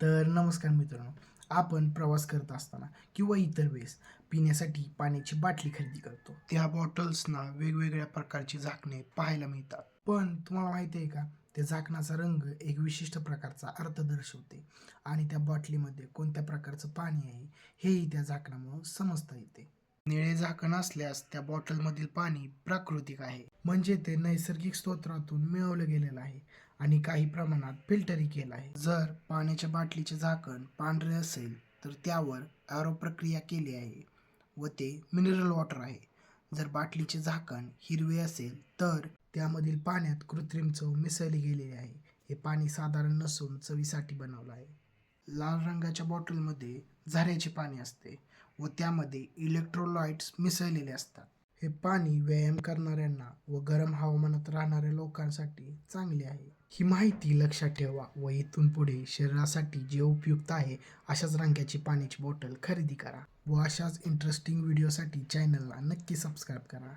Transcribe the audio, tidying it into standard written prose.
तर नमस्कार मित्रांनो, आपण प्रवास करत असताना किंवा इतर वेळेस पिण्यासाठी पाण्याची बाटली खरेदी करतो. त्या बॉटल्सना वेगवेगळ्या प्रकारची झाकणे पाहायला मिळतात. पण तुम्हाला माहिती आहे का, त्या झाकणाचा रंग एक विशिष्ट प्रकारचा अर्थ दर्शवते आणि त्या बाटलीमध्ये कोणत्या प्रकारचं पाणी आहे हेही त्या झाकणामुळं समजता येते. निळे झाकण असल्यास त्या बॉटलमधील पाणी प्राकृतिक आहे, म्हणजे ते नैसर्गिक स्रोतातून मिळवलं गेलेलं आहे आणि काही प्रमाणात फिल्टरही केलं आहे. जर पाण्याच्या बाटलीचे झाकण पांढरे असेल तर त्यावर आरो प्रक्रिया केली आहे व ते मिनरल वॉटर आहे. जर बाटलीचे झाकण हिरवे असेल तर त्यामधील पाण्यात कृत्रिम चव मिसळली गेलेली आहे. हे पाणी साधारण नसून चवीसाठी बनवलं आहे. लाल रंगाच्या बॉटलमध्ये झऱ्याचे पाणी असते व त्यामध्ये इलेक्ट्रोलाइट्स मिसळलेले असतात. हे पाणी व्यायाम करणाऱ्यांना व गरम हवामानात राहणाऱ्या लोकांसाठी चांगले आहे. ही माहिती लक्षात ठेवा व इथून पुढे शरीरासाठी जे उपयुक्त आहे अशाच रंगाची पाण्याची बॉटल खरेदी करा व अशाच इंटरेस्टिंग व्हिडिओसाठी चॅनलला नक्की सबस्क्राईब करा.